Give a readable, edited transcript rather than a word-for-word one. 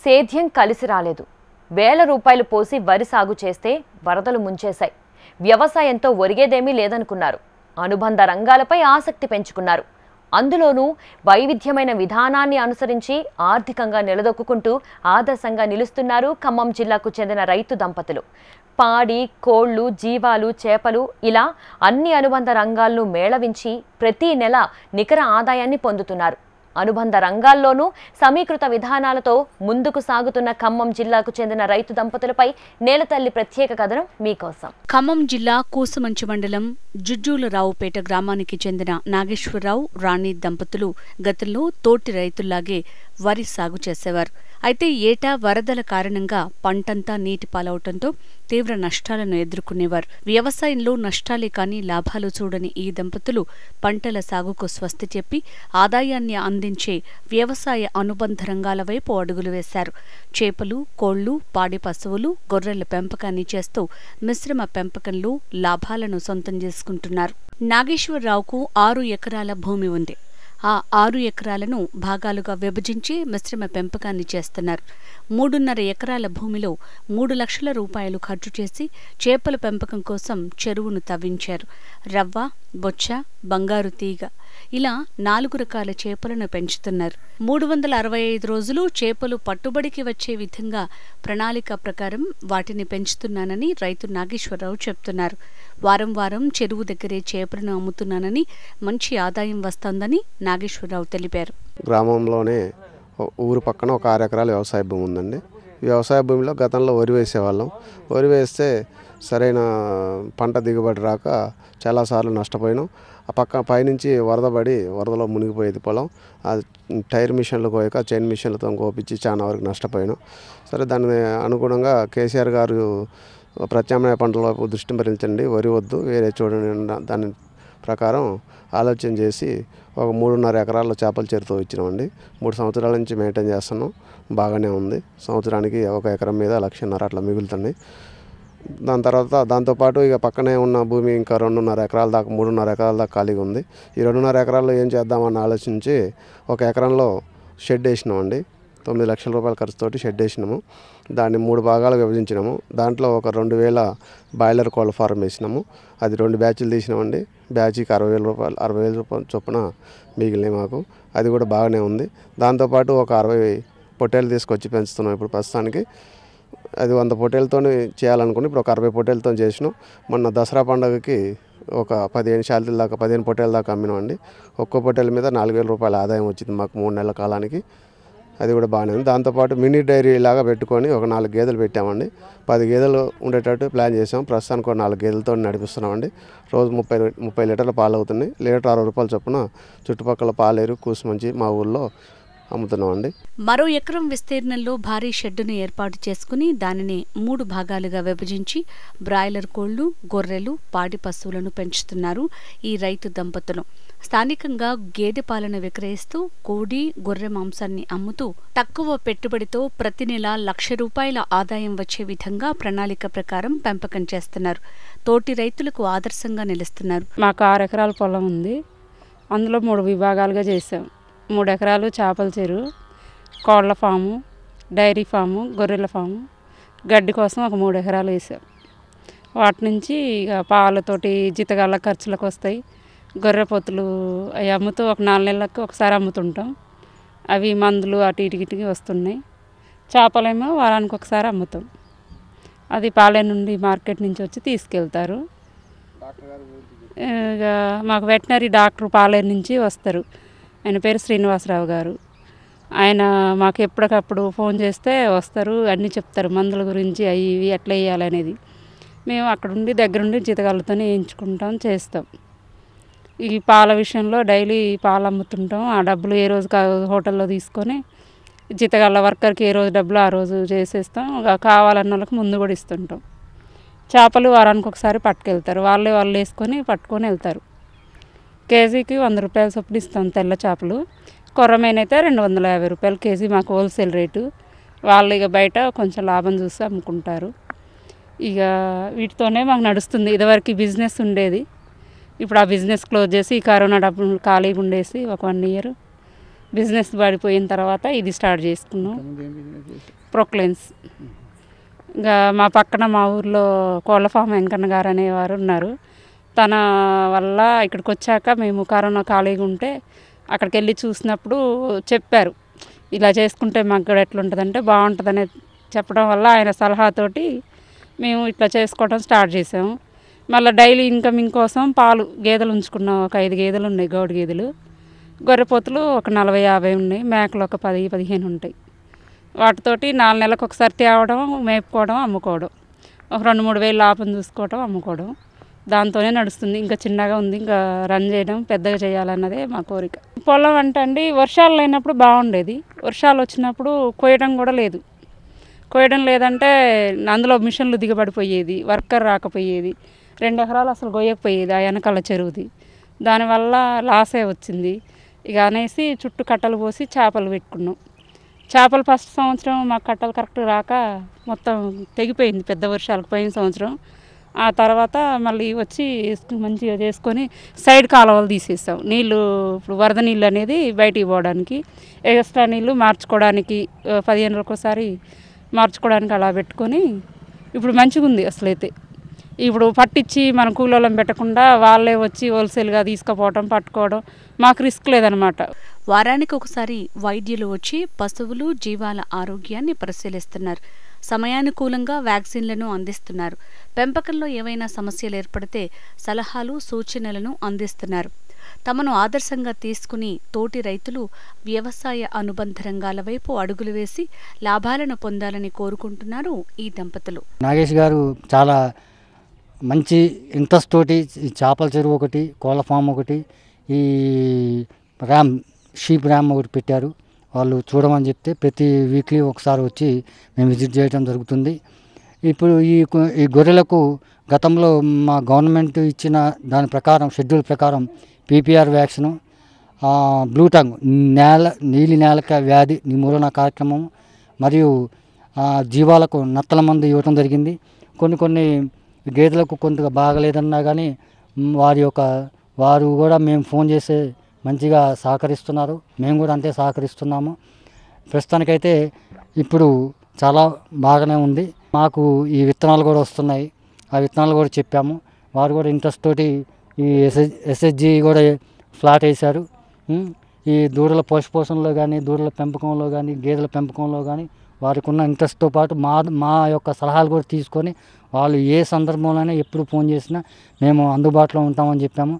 సేద్యం కలిసి రాలేదు. వేల రూపాయలు పోసి వరి సాగు చేస్తే వరదలు ముంచేశాయి. వ్యవసాయంతో ఒరిగేదేమీ లేదనుకున్నారు. అనుబంధ రంగాలపై ఆసక్తి పెంచుకున్నారు. అందులోనూ వైవిధ్యమైన విధానాన్ని అనుసరించి ఆర్థికంగా నిలదొక్కుంటూ ఆదర్శంగా నిలుస్తున్నారు ఖమ్మం జిల్లాకు చెందిన రైతు దంపతులు. పాడి, కోళ్లు, జీవాలు, చేపలు ఇలా అన్ని అనుబంధ రంగాలను మేళవించి ప్రతి నెల నికర ఆదాయాన్ని పొందుతున్నారు. అనుబంధ రంగాల్లోనూ సమీకృత విధానాలతో ముందుకు సాగుతున్న ఖమ్మం జిల్లాకు చెందిన రైతు దంపతులపై నేలతల్లి ప్రత్యేక కథనం మీకోసం. ఖమ్మం జిల్లా కూసుమంచి మండలం జుజ్జూలరావుపేట గ్రామానికి చెందిన నాగేశ్వరరావు, రాణి దంపతులు గతంలో తోటి రైతుల్లాగే వరి సాగు చేసేవారు. అయితే ఏటా వరదల కారణంగా పంటంతా నీటి పాలవటంతో తీవ్ర నష్టాలను ఎదుర్కొనేవారు. వ్యవసాయంలో నష్టాలే కాని లాభాలు చూడని ఈ దంపతులు పంటల సాగుకు స్వస్తి చెప్పి ఆదాయాన్ని అందించే వ్యవసాయ అనుబంధ రంగాల వైపు అడుగులు వేశారు. చేపలు, కోళ్లు, పాడి పశువులు, గొర్రెల పెంపకాన్ని చేస్తూ మిశ్రమ పెంపకంలో లాభాలను సొంతం చేసుకుంటున్నారు. నాగేశ్వరరావుకు 6 ఎకరాల భూమి ఉంది. ఆ 6 ఎకరాలను భాగాలుగా విభజించి మిశ్రమ పెంపకాన్ని చేస్తున్నారు. 3.5 ఎకరాల భూమిలో 3 లక్షల రూపాయలు ఖర్చు చేసి చేపల పెంపకం కోసం చెరువును తవ్వించారు. రవ్వ, బొచ్చ, బంగారు తీగ ఇలా 4 రకాల చేపలను పెంచుతున్నారు. 365 రోజులు చేపలు పట్టుబడికి వచ్చే విధంగా ప్రణాళిక ప్రకారం వాటిని పెంచుతున్నానని రైతు నాగేశ్వరరావు చెప్తున్నారు. వారం వారం చెరువు దగ్గరే చేపలను అమ్ముతున్నానని మంచి ఆదాయం వస్తోందని నాగేశ్వరరావు తెలిపారు. గ్రామంలోనే ఊరు పక్కన ఒక 6 ఎకరాల వ్యవసాయ భూమి ఉందండి. వ్యవసాయ భూమిలో గతంలో వరి వేసేవాళ్ళం. వరి వేస్తే సరైన పంట దిగుబడి రాక చాలాసార్లు నష్టపోయినాం. ఆ పక్క పైనుంచి వరద పడి వరదలో మునిగిపోయేది పొలం. ఆ టైర్ మిషన్లు కోయక చైన్ మిషన్లతో కోపించి చాలా వరకు నష్టపోయినాం. సరే, దాని అనుగుణంగా కేసీఆర్ గారు ప్రత్యామ్నాయ పంటల వైపు దృష్టి మరించండి, వరి వద్దు వేరే చూడండి, దాని ప్రకారం ఆలోచన చేసి ఒక 3.5 ఎకరాల్లో చేపల చెరువుతో ఇచ్చినామండి. 3 సంవత్సరాల నుంచి మెయింటైన్ చేస్తున్నాం. బాగానే ఉంది. సంవత్సరానికి 1 ఎకరం మీద 1.5 లక్ష అట్లా మిగులుతుంది. దాని తర్వాత దాంతోపాటు ఇక పక్కనే ఉన్న భూమి ఇంకా 2.5 ఎకరాల దాకా 3.5 ఎకరాల దాకా ఖాళీగా ఉంది. ఈ 2.5 ఎకరాల్లో ఏం చేద్దామని ఆలోచించి 1 ఎకరంలో షెడ్ వేసినామండి. 9 లక్షల రూపాయల ఖర్చుతోటి షెడ్ వేసినాము. దాన్ని 3 భాగాలు విభజించినాము. దాంట్లో ఒక 2000 బాయిలర్ కోళ్ళ ఫారం వేసినాము. అది 2 బ్యాచ్లు తీసినామండి. బ్యాచ్కి 60,000 రూపాయలు చొప్పున మిగిలినాయి మాకు. అది కూడా బాగానే ఉంది. దాంతోపాటు ఒక 60 పొట్టేలు తీసుకొచ్చి పెంచుతున్నాం ఇప్పుడు ప్రస్తుతానికి. అది 100 పొట్టేలతో చేయాలనుకుని ఇప్పుడు ఒక 60 పొట్టేలతో చేసినాం. మొన్న దసరా పండుగకి ఒక 15 శాలరీల దాకా 15 పొట్టేల దాకా అమ్మినామండి. ఒక్కో పొట్టేల మీద 4,000 రూపాయల ఆదాయం వచ్చింది మాకు 3 నెలల కాలానికి. అది కూడా బాగానే ఉంది. దాంతోపాటు మినీ డైరీ లాగా పెట్టుకొని ఒక 4 గేదెలు పెట్టామండి. 10 గేదెలు ఉండేటట్టు ప్లాన్ చేసాం. ప్రస్తుతానికి ఒక 4 గేదెలతో నడిపిస్తున్నామండి. రోజు 30 లీటర్ల పాలు అవుతున్నాయి. లీటర్ 60 రూపాయల చొప్పున చుట్టుపక్కల పాలేరు, కూసుమంచి మా ఊళ్ళో అమ్ముతున్నామండి. మరో ఎకరం విస్తీర్ణంలో భారీ షెడ్డును ఏర్పాటు చేసుకుని దానిని 3 భాగాలుగా విభజించి బ్రాయిలర్ కోళ్లు, గొర్రెలు, పాడి పశువులను పెంచుతున్నారు ఈ రైతు దంపతులు. స్థానికంగా గేదె పాలను విక్రయిస్తూ కోడి, గొర్రె మాంసాన్ని అమ్ముతూ తక్కువ పెట్టుబడితో ప్రతి నెల 1 లక్ష రూపాయల ఆదాయం వచ్చే విధంగా ప్రణాళిక ప్రకారం పెంపకం చేస్తున్నారు. తోటి రైతులకు ఆదర్శంగా నిలుస్తున్నారు. మాకు 6 ఎకరాల పొలం ఉంది. అందులో 3 విభాగాలుగా చేసాం. 3 ఎకరాలు చేపల చెరువు, కోళ్ల ఫాము, డైరీ ఫాము, గొర్రెల ఫాము, గడ్డి కోసం ఒక 3 ఎకరాలు వేసాం. వాటి నుంచి ఇక పాలతోటి జీతగాళ్ళ ఖర్చులకు వస్తాయి. గొర్రె పొత్తులు అవి అమ్ముతూ ఒక 4 నెలలకు ఒకసారి అమ్ముతుంటాం. అవి మందులు అటు ఇటుకి వస్తున్నాయి. చేపలేమో వారానికి ఒకసారి అమ్ముతాం. అది పాలే నుండి మార్కెట్ నుంచి వచ్చి తీసుకెళ్తారు. ఇక మాకు వెటనరీ డాక్టర్ పాలేరు నుంచి వస్తారు. ఆయన పేరు శ్రీనివాసరావు గారు. ఆయన మాకు ఎప్పటికప్పుడు ఫోన్ చేస్తే వస్తారు, అన్నీ చెప్తారు మందుల గురించి, అవి ఇవి ఎట్లా వేయాలనేది. మేము అక్కడుండి దగ్గరుండి జీతగాళ్ళతోనే వేయించుకుంటాం, చేస్తాం. ఈ పాల విషయంలో డైలీ పాలు అమ్ముతుంటాం. ఆ డబ్బులు ఏ రోజు హోటల్లో తీసుకొని జీతగాళ్ళ వర్కర్కి ఏ రోజు డబ్బులు ఆ రోజు చేసేస్తాం. కావాలన్న వాళ్ళకి ముందు కూడా ఇస్తుంటాం. చేపలు వారానికి ఒకసారి పట్టుకెళ్తారు. వాళ్ళు వేసుకొని పట్టుకొని వెళ్తారు. కేజీకి 100 రూపాయల చొప్పున ఇస్తాం తెల్ల చేపలు. కొర్రమీనైతే 250 రూపాయలు కేజీ మాకు హోల్సేల్ రేటు. వాళ్ళు ఇక బయట కొంచెం లాభం చూసి అమ్ముకుంటారు. ఇక వీటితోనే మాకు నడుస్తుంది. ఇదివరకు బిజినెస్ ఉండేది. ఇప్పుడు ఆ బిజినెస్ క్లోజ్ చేసి ఈ కరోనా డబ్బులు ఖాళీగా ఉండేసి ఒక 1 ఇయర్ బిజినెస్ పడిపోయిన తర్వాత ఇది స్టార్ట్ చేసుకున్నాం. ప్రొక్లెన్స్. ఇంకా మా పక్కన మా ఊర్లో కోళ్ళ ఫామ్ వెంకన్న గారు అనేవారు ఉన్నారు. తన వల్ల ఇక్కడికి వచ్చాక మేము కరోనా ఖాళీగా ఉంటే అక్కడికి వెళ్ళి చూసినప్పుడు చెప్పారు, ఇలా చేసుకుంటే మాకు కూడా ఎట్లుంటుందంటే బాగుంటుందని చెప్పడం వల్ల ఆయన సలహాతోటి మేము ఇట్లా చేసుకోవడం స్టార్ట్ చేసాము. మళ్ళీ డైలీ ఇన్కమింగ్ కోసం పాలు గేదెలు ఉంచుకున్నాం. ఒక 5 గేదెలు ఉన్నాయి, గౌడు గేదెలు. గొర్రెపోతులు ఒక 40-50 ఉన్నాయి. మేకలు ఒక 10-15 ఉంటాయి. వాటితోటి 4 నెలలకు ఒకసారి తేవడం, మేపుకోవడం, అమ్ముకోవడం, ఒక 2-3 వేలు లాభం చూసుకోవడం, అమ్ముకోవడం. దాంతోనే నడుస్తుంది. ఇంకా చిన్నగా ఉంది, ఇంకా రన్ చేయడం పెద్దగా చేయాలన్నదే మా కోరిక. పొలం అంటే అండి వర్షాలు లేనప్పుడు బాగుండేది. వర్షాలు వచ్చినప్పుడు కోయడం కూడా లేదు. కోయడం లేదంటే అందులో మిషన్లు దిగబడిపోయేది, వర్కర్ రాకపోయేది. 2 ఎకరాలు అసలు కొయ్యకపోయేది ఆ వెనకాల చెరువుది. దానివల్ల లాసే వచ్చింది. ఇక అనేసి చుట్టూ కట్టలు పోసి చేపలు పెట్టుకున్నాం. చేపలు ఫస్ట్ సంవత్సరం మాకు కట్టలు కరెక్ట్ రాక మొత్తం తెగిపోయింది పెద్ద వర్షాలకు పోయిన సంవత్సరం. ఆ తర్వాత మళ్ళీ వచ్చి మంచిగా చేసుకొని సైడ్ కాలువలు తీసేసాం. నీళ్ళు ఇప్పుడు వరద నీళ్ళు అనేది బయటికి పోవడానికి, ఎక్స్ట్రా నీళ్ళు మార్చుకోవడానికి 15 రోజులకు ఒకసారి మార్చుకోవడానికి అలా పెట్టుకొని ఇప్పుడు మంచిగా ఉంది. అసలైతే ఇప్పుడు పట్టించి మనం కూలోళ్ళం పెట్టకుండా వాళ్ళే వచ్చి హోల్సేల్గా తీసుకుపోవడం, పట్టుకోవడం మాకు రిస్క్ లేదనమాట. వారానికి ఒకసారి వైద్యులు వచ్చి పశువులు, జీవాల ఆరోగ్యాన్ని పరిశీలిస్తున్నారు. సమయానుకూలంగా వ్యాక్సిన్లను అందిస్తున్నారు. పెంపకంలో ఏవైనా సమస్యలు ఏర్పడితే సలహాలు, సూచనలను అందిస్తున్నారు. తమను ఆదర్శంగా తీసుకుని తోటి రైతులు వ్యవసాయ అనుబంధ రంగాల వైపు అడుగులు వేసి లాభాలను పొందాలని కోరుకుంటున్నారు ఈ దంపతులు. నాగేష్ గారు చాలా మంచి ఇంట్రెస్ట్ తోటి చేపల చెరువు ఒకటి, కోళ్ళ ఫామ్ ఒకటి, ఈ షీప్ ర్యామ్ ఒకటి పెట్టారు. వాళ్ళు చూడమని చెప్తే ప్రతి వీక్లీ ఒకసారి వచ్చి మేము విజిట్ చేయడం జరుగుతుంది. ఇప్పుడు ఈ గొర్రెలకు గతంలో మా గవర్నమెంట్ ఇచ్చిన దాని ప్రకారం, షెడ్యూల్ ప్రకారం పీపీఆర్ వ్యాక్సిను, బ్లూ టంగ్ నీలి నేలక వ్యాధి నిర్మూలన కార్యక్రమం, మరియు జీవాలకు నత్తల మందు ఇవ్వటం జరిగింది. కొన్ని గేదెలకు కొంతగా బాగలేదన్నా కానీ వారు కూడా మేము ఫోన్ చేసే మంచిగా సహకరిస్తున్నారు. మేము కూడా అంతే సహకరిస్తున్నాము. ప్రస్తుతానికైతే ఇప్పుడు చాలా బాగానే ఉంది. మాకు ఈ విత్తనాలు కూడా వస్తున్నాయి. ఆ విత్తనాలు కూడా చెప్పాము. వారు కూడా ఇంట్రెస్ట్ తోటి ఈ ఎస్హెచ్జి కూడా ఫ్లాట్ వేశారు. ఈ దూడల పోషణలో కానీ, దూడల పెంపకంలో కానీ, గేదెల పెంపకంలో కానీ వారికి ఉన్న ఇంట్రెస్ట్తో పాటు మా యొక్క సలహాలు కూడా తీసుకొని వాళ్ళు ఏ సందర్భంలోనే ఎప్పుడు ఫోన్ చేసినా మేము అందుబాటులో ఉంటామని చెప్పాము.